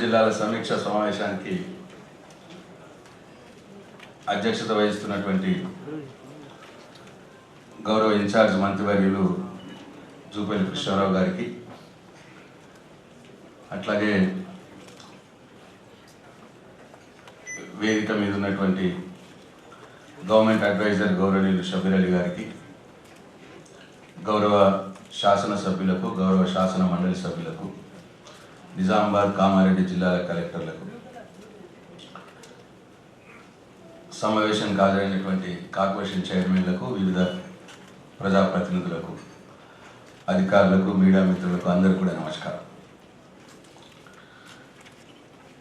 జిల్లాల సమీక్ష సమావేశానికి అధ్యక్షత వహిస్తున్నటువంటి గౌరవ ఇన్ఛార్జ్ మంత్రివర్యులు జూపల్లి కృష్ణారావు గారికి, అట్లాగే వేదిక మీద ఉన్నటువంటి గవర్నమెంట్ అడ్వైజర్ గౌరవనీయులు షబీర్ అలీ గారికి, గౌరవ శాసనసభ్యులకు, గౌరవ శాసన మండలి సభ్యులకు, నిజామాబాద్ కామారెడ్డి జిల్లాల కలెక్టర్లకు, సమావేశానికి హాజరైనటువంటి కార్పొరేషన్ చైర్మన్లకు, వివిధ ప్రజాప్రతినిధులకు, అధికారులకు, మీడియా మిత్రులకు అందరికీ కూడా నమస్కారం.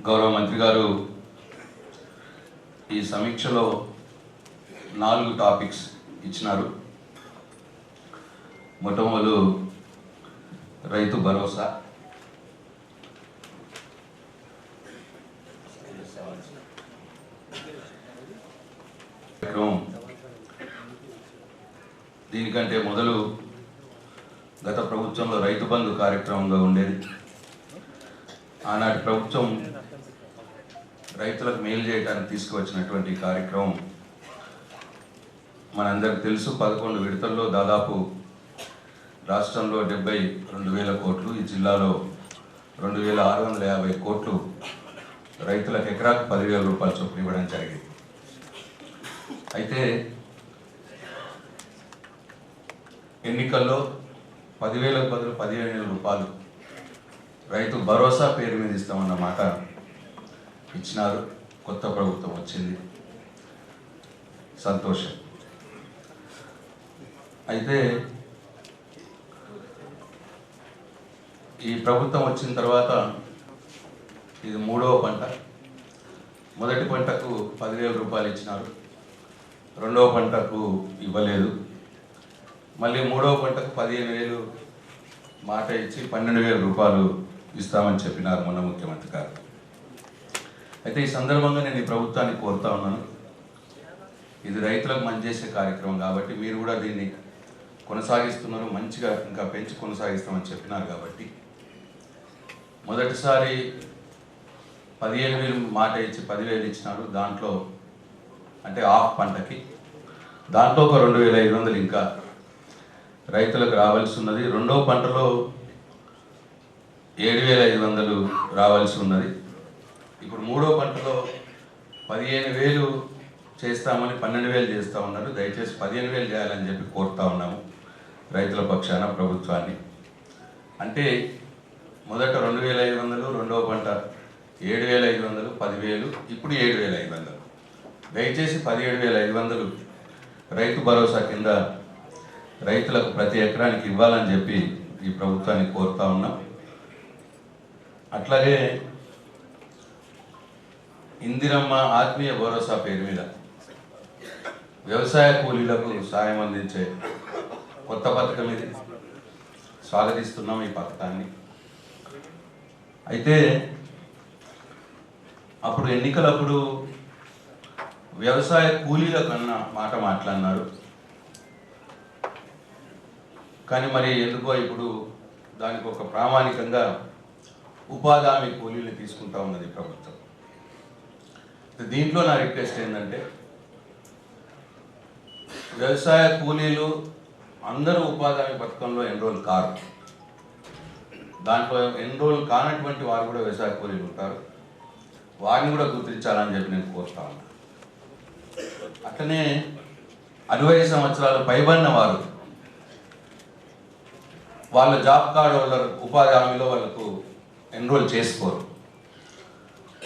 గౌరవ మంత్రి గారు ఈ సమీక్షలో 4 టాపిక్స్ ఇచ్చినారు. మొట్టమొదలు రైతు భరోసా, దీనికంటే మొదలు గత ప్రభుత్వంలో రైతు బంధు కార్యక్రమంగా ఉండేది. ఆనాటి ప్రభుత్వం రైతులకు మేలు చేయడానికి తీసుకువచ్చినటువంటి కార్యక్రమం మనందరికి తెలుసు. 11 విడతల్లో దాదాపు రాష్ట్రంలో 72,000 కోట్లు, ఈ జిల్లాలో 2,650 కోట్లు రైతులకు ఎకరాకు 10,000 రూపాయల చొప్పున ఇవ్వడం జరిగింది. అయితే ఎన్నికల్లో 10,000కు బదులు 15,000 రూపాయలు రైతు భరోసా పేరు మీద ఇస్తామన్న మాట ఇచ్చినారు. కొత్త ప్రభుత్వం వచ్చింది, సంతోషం. అయితే ఈ ప్రభుత్వం వచ్చిన తర్వాత ఇది 3వ పంట. మొదటి పంటకు 10,000 రూపాయలు ఇచ్చినారు, 2వ పంటకు ఇవ్వలేదు. మళ్ళీ 3వ పంటకు 15,000 మాట ఇచ్చి 12,000 రూపాయలు ఇస్తామని చెప్పినారు మొన్న ముఖ్యమంత్రి గారు. అయితే ఈ సందర్భంగా నేను ఈ ప్రభుత్వాన్ని కోరుతా ఉన్నాను, ఇది రైతులకు మంచి చేసే కార్యక్రమం కాబట్టి మీరు కూడా దీన్ని కొనసాగిస్తున్నారు, మంచిగా ఇంకా పెంచి కొనసాగిస్తామని చెప్పినారు కాబట్టి మొదటిసారి 15,000 మాట ఇచ్చి 10,000 ఇచ్చినారు. దాంట్లో అంటే ఆఫ్ పంటకి, దాంట్లో ఒక 2,500 ఇంకా రైతులకు రావాల్సి ఉన్నది. 2వ పంటలో 7,500 రావాల్సి ఉన్నది. ఇప్పుడు 3వ పంటలో 15,000 చేస్తామని 12,000 చేస్తూ ఉన్నారు. దయచేసి 15,000 చేయాలని చెప్పి కోరుతా ఉన్నాము రైతుల పక్షాన ప్రభుత్వాన్ని. అంటే మొదట 2,500, 2వ పంట 7,500, 10,000, ఇప్పుడు 7,500. దయచేసి 17,500 రైతు భరోసా కింద రైతులకు ప్రతి ఎకరానికి ఇవ్వాలని చెప్పి ఈ ప్రభుత్వాన్ని కోరుతా ఉన్నాం. అట్లాగే ఇందిరమ్మ ఆత్మీయ భరోసా పేరు మీద వ్యవసాయ కూలీలకు సాయం అందించే కొత్త పథకం ఇది. స్వాగతిస్తున్నాం ఈ పథకాన్ని. అయితే అప్పుడు ఎన్నికలప్పుడు వ్యవసాయ కూలీల కన్నా మాట మాట్లాడినారు, కానీ మరి ఎందుకో ఇప్పుడు దానికి ఒక ప్రామాణికంగా ఉపాధి హామీ కూలీలు తీసుకుంటా ఉన్నది ప్రభుత్వం. దీంట్లో నా రిక్వెస్ట్ ఏంటంటే వ్యవసాయ కూలీలు అందరూ ఉపాధి హామీ పథకంలో ఎన్రోల్ కారు, దాంట్లో ఎన్రోల్ కానటువంటి వారు కూడా వ్యవసాయ కూలీలు ఉంటారు, వారిని కూడా గుర్తించాలని చెప్పి నేను కోరుతా ఉన్నాను. అట్లనే 60 సంవత్సరాలు పైబడిన వారు వాళ్ళ జాబ్ కార్డు వాళ్ళ ఉపాధి హామీలో వాళ్ళకు ఎన్రోల్ చేసుకోరు.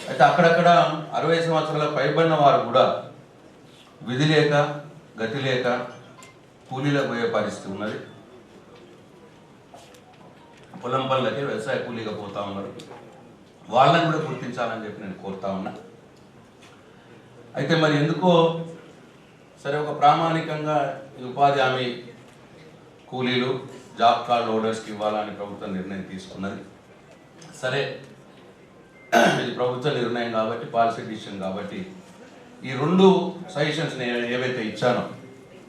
అయితే అక్కడక్కడ 60 సంవత్సరాల పైబడిన వారు కూడా విధి లేక గతి లేక కూలీలకు పోయే పరిస్థితి ఉన్నది. పొలం పనులకి వ్యవసాయ కూలీగా పోతా ఉన్నారు, వాళ్ళని కూడా గుర్తించాలని చెప్పి నేను కోరుతా ఉన్నా. అయితే మరి ఎందుకో సరే ఒక ప్రామాణికంగా ఈ ఉపాధి హామీ కూలీలు జాబ్ కార్డ్ హోల్డర్స్కి ఇవ్వాలని ప్రభుత్వం నిర్ణయం తీసుకున్నది. సరే, ఇది ప్రభుత్వ నిర్ణయం కాబట్టి, పాలసీ డిసిషన్ కాబట్టి ఈ 2 సజెషన్స్ నేను ఏవైతే ఇచ్చానో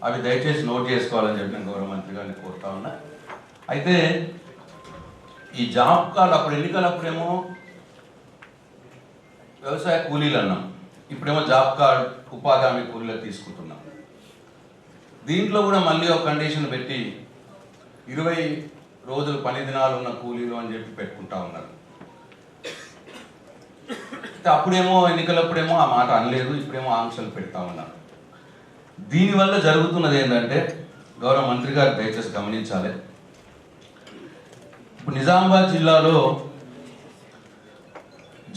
అవి దయచేసి నోట్ చేసుకోవాలని చెప్పి నేను గౌరవ మంత్రి గారిని కోరుతా ఉన్నా. అయితే ఈ జాబ్ కార్డ్ అప్పుడు ఎన్నికలప్పుడేమో వ్యవసాయ కూలీలు అన్నాం, ఇప్పుడేమో జాబ్ కార్డ్ ఉపాధి హామీ కూలీలు తీసుకుంటున్నాం. దీంట్లో కూడా మళ్ళీ ఒక కండిషన్ పెట్టి 20 రోజులు పని దినాలు ఉన్న కూలీలు అని చెప్పి పెట్టుకుంటా ఉన్నారు. అప్పుడేమో ఎన్నికలప్పుడేమో ఆ మాట అనలేదు, ఇప్పుడేమో ఆంక్షలు పెడతా ఉన్నారు. దీనివల్ల జరుగుతున్నది ఏంటంటే, గౌరవ మంత్రి గారు దయచేసి గమనించాలి. ఇప్పుడు నిజామాబాద్ జిల్లాలో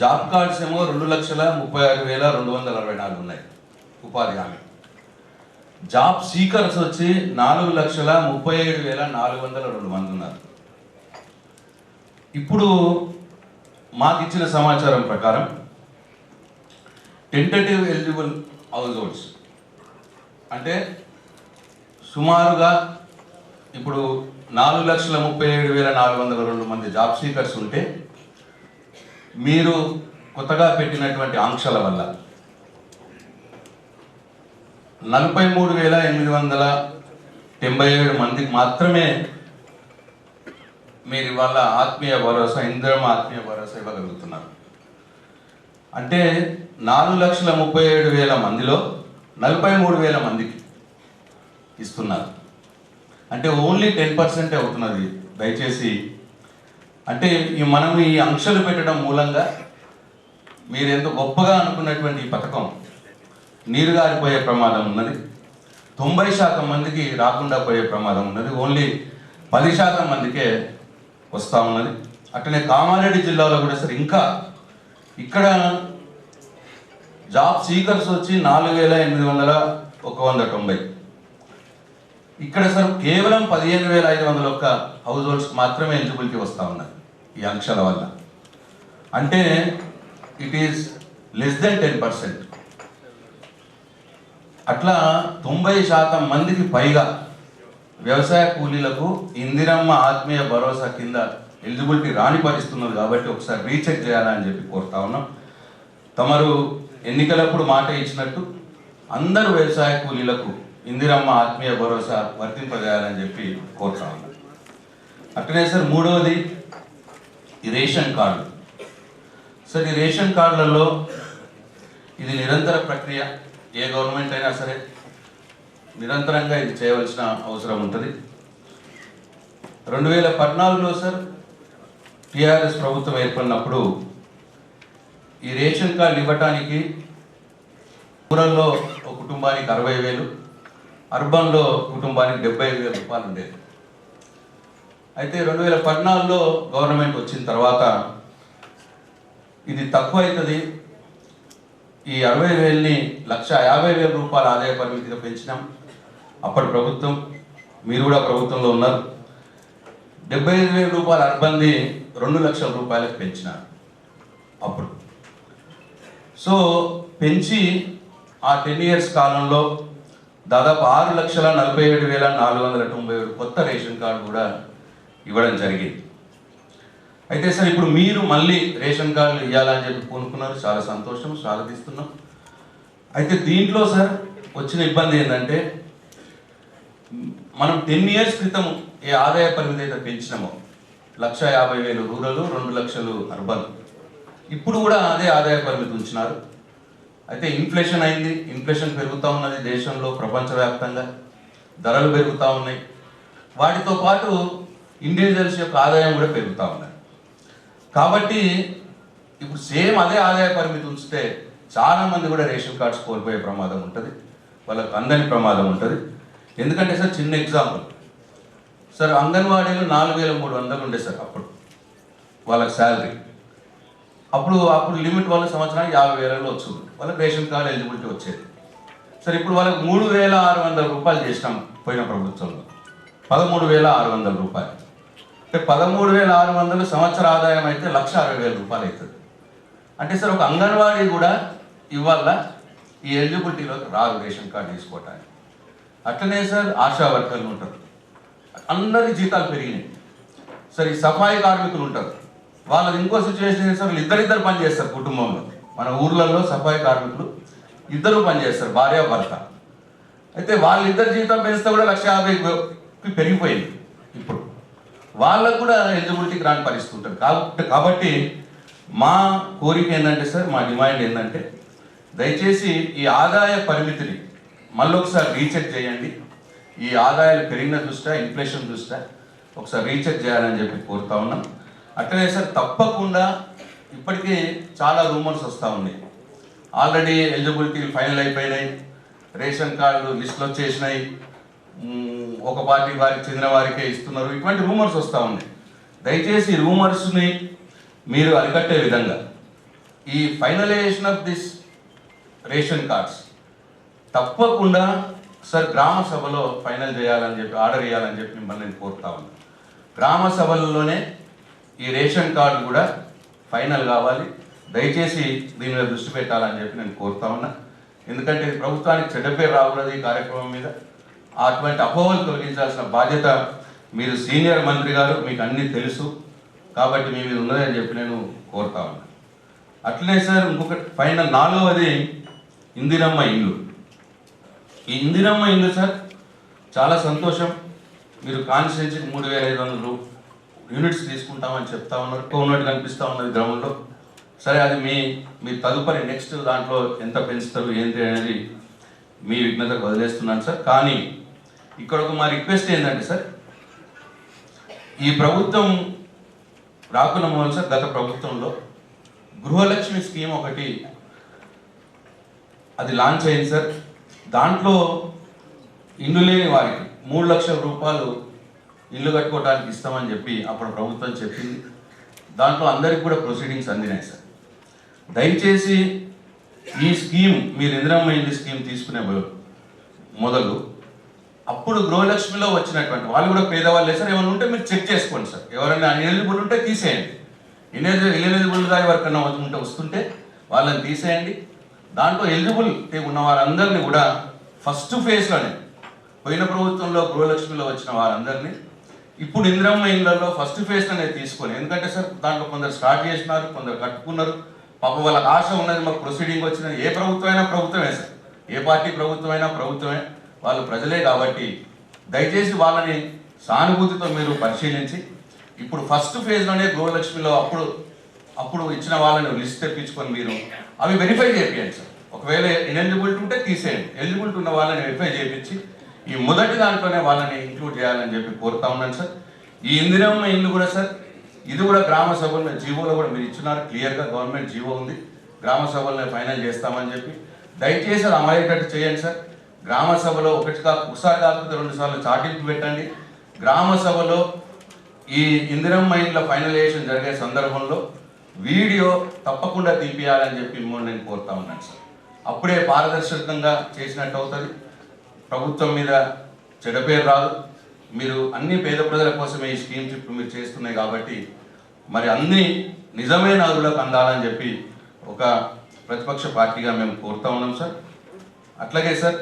జాబ్ కార్డ్స్ ఏమో 2,36,264 ఉన్నాయి ఉపాధి హామీ. జాబ్ సీకర్స్ వచ్చి 4,37,402 మంది ఉన్నారు. ఇప్పుడు మాకు ఇచ్చిన సమాచారం ప్రకారం టెంటేటివ్ ఎలిజిబుల్ హౌస్ హోల్డ్స్ అంటే సుమారుగా ఇప్పుడు 4,37,402 మంది జాబ్ సీకర్స్ ఉంటే, మీరు కొత్తగా పెట్టినటువంటి ఆంక్షల వల్ల 43,897 మందికి మాత్రమే మీరు ఇవాళ ఆత్మీయ భరోసా, ఇందిరమ్మ ఆత్మీయ భరోసా ఇవ్వగలుగుతున్నారు. అంటే 4,37,000 మందిలో 43,000 మందికి ఇస్తున్నారు. అంటే ఓన్లీ 10% అవుతున్నది. దయచేసి అంటే మనం ఈ ఆంక్షలు పెట్టడం మూలంగా మీరు ఎంతో గొప్పగా అనుకున్నటువంటి ఈ పథకం నీరుగారిపోయే ప్రమాదం ఉన్నది. 90% మందికి రాకుండా పోయే ప్రమాదం ఉన్నది. ఓన్లీ 10% మందికే వస్తూ ఉన్నది. అట్లనే కామారెడ్డి జిల్లాలో కూడా సార్ ఇంకా ఇక్కడ జాబ్ సీకర్స్ వచ్చి 4,890 ఇక్కడ సార్ కేవలం 15,501 హౌస్ హోల్డ్స్కి మాత్రమే ఎలిజిబిలిటీ వస్తూ ఉన్నది ఈ ఆంక్షల వల్ల. అంటే ఇట్ ఈస్ లెస్ దెన్ 10%. అట్లా 90% మందికి పైగా వ్యవసాయ కూలీలకు ఇందిరమ్మ ఆత్మీయ భరోసా కింద ఎలిజిబిలిటీ రాని పరిస్తున్నది. కాబట్టి ఒకసారి రీచెక్ చేయాలని చెప్పి కోరుతా ఉన్నాం. తమరు ఎన్నికలప్పుడు మాట ఇచ్చినట్టు అందరూ వ్యవసాయ కూలీలకు ఇందిరమ్మ ఆత్మీయ భరోసా వర్తింపజేయాలని చెప్పి కోరుతా ఉన్నాం. అట్లనే సార్ మూడవది ఈ రేషన్ కార్డు. సార్ ఈ రేషన్ కార్డులలో ఇది నిరంతర ప్రక్రియ. ఏ గవర్నమెంట్ అయినా సరే నిరంతరంగా ఇది చేయవలసిన అవసరం ఉంటుంది. 2014లో సార్ టిఆర్ఎస్ ప్రభుత్వం ఏర్పడినప్పుడు ఈ రేషన్ కార్డు ఇవ్వటానికి రూరల్లో ఒక కుటుంబానికి 60,000, అర్బన్లో కుటుంబానికి 75,000 రూపాయలు ఉండేది. అయితే 2014లో గవర్నమెంట్ వచ్చిన తర్వాత ఇది తక్కువ అవుతుంది, ఈ 60,000ని 1,50,000 రూపాయల ఆదాయ పరిమితిగా పెంచినాం. అప్పటి ప్రభుత్వం, మీరు కూడా ప్రభుత్వంలో ఉన్నారు. 75,000 రూపాయల అర్బంది 2 లక్షల రూపాయలకు పెంచినారు అప్పుడు. సో పెంచి ఆ 10 years కాలంలో దాదాపు 6,47,497 కొత్త రేషన్ కార్డు కూడా ఇవ్వడం జరిగింది. అయితే సార్ ఇప్పుడు మీరు మళ్ళీ రేషన్ కార్డులు ఇవ్వాలని చెప్పి పూనుకున్నారు. చాలా సంతోషం, స్వాగతిస్తున్నాం. అయితే దీంట్లో సార్ వచ్చిన ఇబ్బంది ఏంటంటే, మనం 10 years క్రితం ఏ ఆదాయ పరిమితి అయితే పెంచినామో 1,50,000 రూరల్, 2 లక్షలు అర్బన్, ఇప్పుడు కూడా అదే ఆదాయ పరిమితి ఉంచినారు. అయితే ఇన్ఫ్లేషన్ అయింది, ఇన్ఫ్లేషన్ పెరుగుతూ ఉన్నది దేశంలో, ప్రపంచవ్యాప్తంగా ధరలు పెరుగుతూ ఉన్నాయి. వాటితో పాటు ఇండివిజువల్స్ యొక్క ఆదాయం కూడా పెరుగుతూ ఉన్నాయి. కాబట్టి ఇప్పుడు సేమ్ అదే ఆదాయ పరిమితి ఉంచితే చాలామంది కూడా రేషన్ కార్డ్స్ కోల్పోయే ప్రమాదం ఉంటుంది, వాళ్ళకు అందని ప్రమాదం ఉంటుంది. ఎందుకంటే సార్ చిన్న ఎగ్జాంపుల్ సార్, అంగన్వాడీలు 4,300 ఉండే సార్ అప్పుడు వాళ్ళకి శాలరీ. అప్పుడు లిమిట్ వాళ్ళ సంవత్సరానికి 50,000 వచ్చింది, వాళ్ళకి రేషన్ కార్డు ఎలిజిబిలిటీ వచ్చేది. సార్ ఇప్పుడు వాళ్ళకి 3,600 రూపాయలు చేసినాం పోయిన ప్రభుత్వంలో, 13,600 రూపాయలు. అంటే 13,600 సంవత్సర ఆదాయం అయితే 1,60,000 రూపాయలు అవుతుంది. అంటే సార్ ఒక అంగన్వాడీ కూడా ఇవాళ ఈ ఎలిజిబిలిటీలోకి రాదు రేషన్ కార్డు తీసుకోవటానికి. అట్లనే సార్ ఆశా వర్కర్లు ఉంటారు, అందరి జీతాలు పెరిగినాయి. సార్ ఈ సఫాయి కార్మికులు ఉంటారు, వాళ్ళది ఇంకో సిచ్యువేషన్ సార్, వాళ్ళు ఇద్దరిద్దరు పని చేస్తారు కుటుంబంలో. మన ఊర్లలో సఫాయి కార్మికులు ఇద్దరు పని చేస్తారు, భార్య భర్త. అయితే వాళ్ళిద్దరు జీతం పెంచితే కూడా 1,50,000 పెరిగిపోయింది. ఇప్పుడు వాళ్ళకు కూడా ఎలిజిబిలిటీకి రాని పరిస్థితి ఉంటుంది. కాబట్టి మా కోరిక ఏంటంటే సార్, మా డిమాండ్ ఏంటంటే దయచేసి ఈ ఆదాయ పరిమితిని మళ్ళొకసారి రీచెక్ చేయండి. ఈ ఆదాయాలు పెరిగిన దృష్ట్యా, ఇన్ఫ్లేషన్ దృష్ట్యా ఒకసారి రీచెక్ చేయాలని చెప్పి కోరుతా ఉన్నాం. అట్లనే సార్ తప్పకుండా ఇప్పటికే చాలా రూమర్స్ వస్తూ ఉన్నాయి. ఆల్రెడీ ఎలిజిబిలిటీలు ఫైనల్ అయిపోయినాయి, రేషన్ కార్డులు లిస్టులు వచ్చేసినాయి, ఒక పార్టీ వారికి చెందిన వారికే ఇస్తున్నారు, ఇటువంటి రూమర్స్ వస్తూ ఉన్నాయి. దయచేసి రూమర్స్ని మీరు అరికట్టే విధంగా ఈ finalisation of this ration cards తప్పకుండా సార్ గ్రామ సభలో ఫైనల్ చేయాలని చెప్పి, ఆర్డర్ చేయాలని చెప్పి మిమ్మల్ని నేను కోరుతా ఉన్నాను. గ్రామ సభల్లోనే ఈ రేషన్ కార్డు కూడా ఫైనల్ కావాలి. దయచేసి దీని మీద దృష్టి పెట్టాలని చెప్పి నేను కోరుతా ఉన్నా. ఎందుకంటే ప్రభుత్వానికి చెడ్డ పేరు రాకూడదు ఈ కార్యక్రమం మీద. అటువంటి అపోహలు తొలగించాల్సిన బాధ్యత మీరు సీనియర్ మంత్రి గారు, మీకు అన్నీ తెలుసు కాబట్టి మీ మీద ఉన్నదని చెప్పి నేను కోరుతా ఉన్నా. అట్లనే సార్ ఇంకొకటి ఫైనల్ 4వది ఇందిరమ్మ ఇల్లు. ఈ ఇందిరమ్మ ఇల్లు సార్ చాలా సంతోషం. మీరు కాన్స్టిట్యున్సీకి 3500 యూనిట్స్ తీసుకుంటామని చెప్తా ఉన్నారు, ఎక్కువ ఉన్నట్టు కనిపిస్తూ ఉన్నది గ్రౌండ్లో. సరే అది మీ తదుపరి నెక్స్ట్ దాంట్లో ఎంత పెంచుతారు ఏంటి అనేది మీ విఘ్నతకు వదిలేస్తున్నాను సార్. కానీ ఇక్కడ ఒక మా రిక్వెస్ట్ ఏంటంటే సార్, ఈ ప్రభుత్వం రాకున్న మూలం సార్ గత ప్రభుత్వంలో గృహలక్ష్మి స్కీమ్ ఒకటి అది లాంచ్ అయింది సార్. దాంట్లో ఇల్లు లేని వారికి 3 లక్షల రూపాయలు ఇల్లు కట్టుకోవడానికి ఇస్తామని చెప్పి అప్పుడు ప్రభుత్వం చెప్పింది. దాంట్లో అందరికి కూడా ప్రొసీడింగ్స్ అందినాయి సార్. దయచేసి ఈ స్కీమ్ మీరు ఇందిరమ్మ ఇల్లు స్కీమ్ తీసుకునే మొదలు అప్పుడు గృహలక్ష్మిలో వచ్చినటువంటి వాళ్ళు కూడా పేదవాళ్ళే సార్. ఏమైనా ఉంటే మీరు చెక్ చేసుకోండి సార్. ఎవరైనా ఎలిజిబుల్ ఉంటే తీసేయండి. ఎలిజిబుల్గా ఎవరికైనా ఉంటే వస్తుంటే వాళ్ళని తీసేయండి. దాంట్లో ఎలిజిబిలిటీ ఉన్న వారందరినీ కూడా ఫస్ట్ ఫేజ్లోనే, పోయిన ప్రభుత్వంలో గృహలక్ష్మిలో వచ్చిన వారందరినీ ఇప్పుడు ఇందిరమ్మ ఇళ్లలో ఫస్ట్ ఫేజ్లోనే తీసుకొని, ఎందుకంటే సార్ దాంట్లో కొందరు స్టార్ట్ చేసినారు, కొందరు కట్టుకున్నారు. పాప వాళ్ళకి ఆశ ఉన్నది, మాకు ప్రొసీడింగ్ వచ్చినది. ఏ ప్రభుత్వం అయినా ప్రభుత్వమే సార్, ఏ పార్టీ ప్రభుత్వం అయినా ప్రభుత్వమే, వాళ్ళు ప్రజలే. కాబట్టి దయచేసి వాళ్ళని సానుభూతితో మీరు పరిశీలించి ఇప్పుడు ఫస్ట్ ఫేజ్లోనే గృహలక్ష్మిలో అప్పుడు ఇచ్చిన వాళ్ళని లిస్ట్ తెప్పించుకొని మీరు అవి వెరిఫై చేయండి సార్. ఒకవేళ ఇనెలిజిబిలిటీ ఉంటే తీసేయండి, ఎలిజిబిలిటీ ఉన్న వాళ్ళని వెరిఫై చేయించి ఈ మొదటి దాంట్లోనే వాళ్ళని ఇంక్లూడ్ చేయాలని చెప్పి కోరుతా ఉన్నాను సార్. ఈ ఇందిరమ్మ ఇల్లు కూడా సార్, ఇది కూడా గ్రామ సభల్లో జీవోలో కూడా మీరు ఇచ్చినారు, క్లియర్గా గవర్నమెంట్ జీవో ఉంది, గ్రామ సభల్లో ఫైనల్ చేస్తామని చెప్పి. దయచేసి అది అమలయ్యేటట్టు చేయండి సార్. గ్రామ సభలో ఒకసారి కాకపోతే 2 సార్లు చాటింపు పెట్టండి. గ్రామ సభలో ఈ ఇందిరమ్మ ఇళ్ళ ఫైనలైజేషన్ జరిగే సందర్భంలో వీడియో తప్పకుండా తీపియాలని చెప్పి మిమ్మల్ని నేను కోరుతా ఉన్నాను సార్. అప్పుడే పారదర్శకంగా చేసినట్టు అవుతుంది, ప్రభుత్వం మీద చెడ్డ పేరు రాదు. మీరు అన్ని పేద ప్రజల కోసమే ఈ స్కీమ్స్ ఇప్పుడు మీరు చేస్తున్నాయి కాబట్టి మరి అన్ని నిజమైన అరువులకు అందాలని చెప్పి ఒక ప్రతిపక్ష పార్టీగా మేము కోరుతా ఉన్నాం సార్. అట్లాగే సార్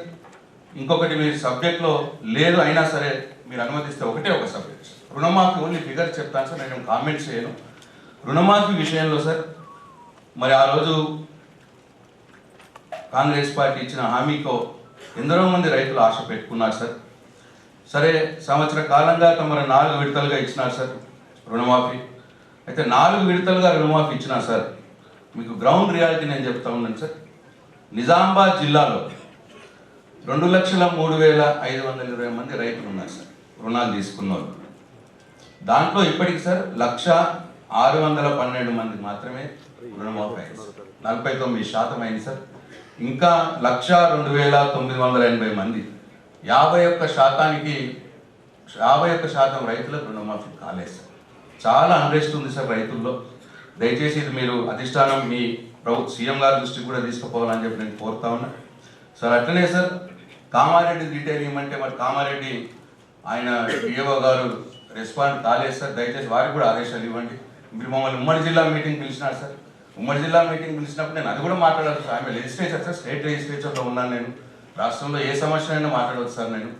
ఇంకొకటి మీ సబ్జెక్ట్లో లేదు అయినా సరే మీరు అనుమతిస్తే ఒక సబ్జెక్ట్ రుణమాఫీ, ఓన్లీ ఫిగర్ చెప్తాను సార్, నేను కామెంట్స్ చేయను. రుణమాఫీ విషయంలో సార్ మరి ఆ రోజు కాంగ్రెస్ పార్టీ ఇచ్చిన హామీతో ఎందరో మంది రైతులు ఆశ పెట్టుకున్నారు సార్. సరే సంవత్సర కాలంగా తమరు 4 విడతలుగా ఇచ్చినారు సార్ రుణమాఫీ. అయితే 4 విడతలుగా రుణమాఫీ ఇచ్చినా సార్ మీకు గ్రౌండ్ రియాలిటీ నేను చెప్తా ఉన్నాను సార్. నిజామాబాద్ జిల్లాలో 2,03,520 మంది రైతులు ఉన్నారు సార్ రుణాలు తీసుకున్న వాళ్ళు. దాంట్లో ఇప్పటికి సార్ 1,612 మంది మాత్రమే రుణమాఫీ అయింది సార్, 49% అయింది సార్. ఇంకా 1,02,980 మంది 51% రైతులకు రుణమాఫీ కాలేదు సార్. చాలా అన్రెస్ట్ ఉంది సార్ రైతుల్లో. దయచేసి ఇది మీరు అధిష్టానం మీ సీఎం గారి దృష్టికి కూడా తీసుకుపోవాలని చెప్పి నేను కోరుతా ఉన్నా సార్. అట్లనే సార్ కామారెడ్డి డీటెయిల్ ఇవ్వమంటే మరి కామారెడ్డి ఆయన డిఓ గారు రెస్పాండ్ కాలేదు సార్. దయచేసి వారికి కూడా ఆదేశాలు ఇవ్వండి. మీరు మమ్మల్ని ఉమ్మడి జిల్లా మీటింగ్ పిలిచినారు సార్. ఉమ్మడి జిల్లా మీటింగ్ పిలిచినప్పుడు నేను అది కూడా మాట్లాడాలి సార్. ఆమె లెజిస్లేచర్ సార్, స్టేట్ లెజిస్లేచర్లో ఉన్నాను నేను. రాష్ట్రంలో ఏ సమస్య అయినా మాట్లాడవచ్చు సార్ నేను.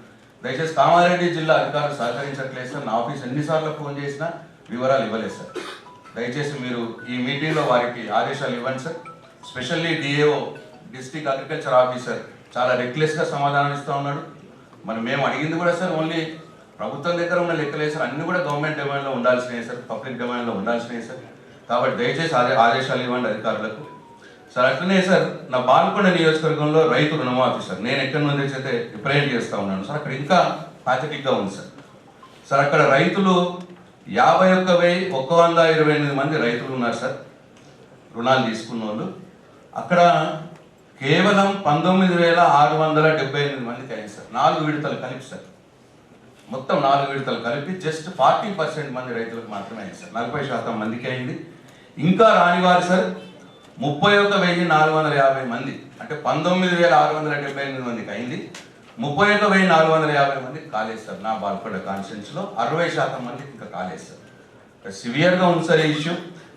దయచేసి కామారెడ్డి జిల్లా అధికారులు సహకరించట్లేదు సార్. నా ఆఫీస్ ఎన్నిసార్లు ఫోన్ చేసినా వివరాలు ఇవ్వలేదు సార్. దయచేసి మీరు ఈ మీటింగ్లో వారికి ఆదేశాలు ఇవ్వండి sir. Specially DAO, district agriculture officer చాలా రెక్లెస్గా సమాధానం ఇస్తూ ఉన్నాడు. మరి మేము అడిగింది కూడా సార్ ఓన్లీ ప్రభుత్వం దగ్గర ఉన్న లెక్కలే సార్, అన్నీ కూడా గవర్నమెంట్ డొమైన్లో ఉండాల్సినవి సార్, పబ్లిక్ డొమైన్లో ఉండాల్సినవి సార్. కాబట్టి దయచేసి ఆదేశాలు ఇవ్వండి అధికారులకు. సార్ అట్లనే సార్ నా బాల్కొండ నియోజకవర్గంలో రైతు రుణమాఫీ సార్ నేను ఎక్కడి నుంచి అయితే రిప్రజెంట్ చేస్తూ ఉన్నాను సార్. అక్కడ ఇంకా పాథటిక్గా ఉంది సార్. సార్ అక్కడ రైతులు 51,128 మంది రైతులు ఉన్నారు సార్ రుణాలు తీసుకున్న వాళ్ళు. అక్కడ కేవలం 19,678 మందికి అయింది సార్. 4 విడతలు కలిపి సార్, మొత్తం 4 విడతలు కలిపి జస్ట్ 40% మంది రైతులకు మాత్రమే అయింది సార్. 40% మందికి అయింది. ఇంకా రానివారు సార్ 31,450 మంది, అంటే 19,678 మందికి అయింది. 31,450 మందికి కాలేదు సార్. నా బాల్కొండ కాన్స్టిట్యూన్సీలో 60% మందికి ఇంకా కాలేదు సార్. సివియర్గా ఉంది సార్ ఈ ఇష్యూ.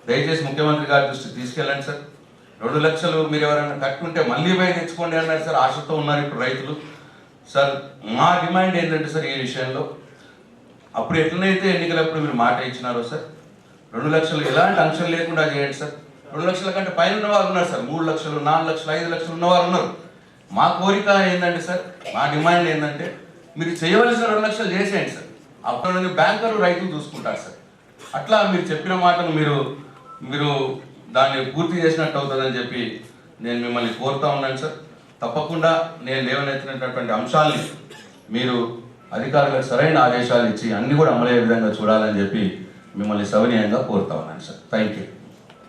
దయచేసి ముఖ్యమంత్రి గారి దృష్టికి తీసుకెళ్ళండి సార్. 2 లక్షలు మీరు ఎవరైనా కట్టుకుంటే మళ్ళీ పోయి తెచ్చుకోండి అన్నారు సార్. ఆశతో ఉన్నారు ఇప్పుడు రైతులు. సార్ మా డిమాండ్ ఏంటంటే సార్ ఈ విషయంలో అప్పుడు ఎట్లనైతే ఎన్నికలప్పుడు మీరు మాట ఇచ్చినారో సార్ 2 లక్షలు ఎలాంటి అంశం లేకుండా చేయండి సార్. 2 లక్షల కంటే పైన ఉన్న వాళ్ళు ఉన్నారు సార్. 3 లక్షలు, 4 లక్షలు, 5 లక్షలు ఉన్నవారు ఉన్నారు. మా కోరిక ఏంటంటే సార్, మా డిమాండ్ ఏంటంటే మీరు చేయవలసిన 2 లక్షలు చేసేయండి సార్. అప్పుడు బ్యాంకర్లు రైతులు చూసుకుంటారు సార్. అట్లా మీరు చెప్పిన మాటను మీరు దాన్ని పూర్తి చేసినట్టు అవుతుందని చెప్పి నేను మిమ్మల్ని కోరుతా ఉన్నాను సార్. తప్పకుండా నేను లేవనెత్తినటువంటి అంశాలని మీరు అధికారులకు సరైన ఆదేశాలు ఇచ్చి అన్ని కూడా అమలయ్యే విధంగా చూడాలని చెప్పి మిమ్మల్ని సవినయంగా కోరుతా ఉన్నాను సార్. Thank you.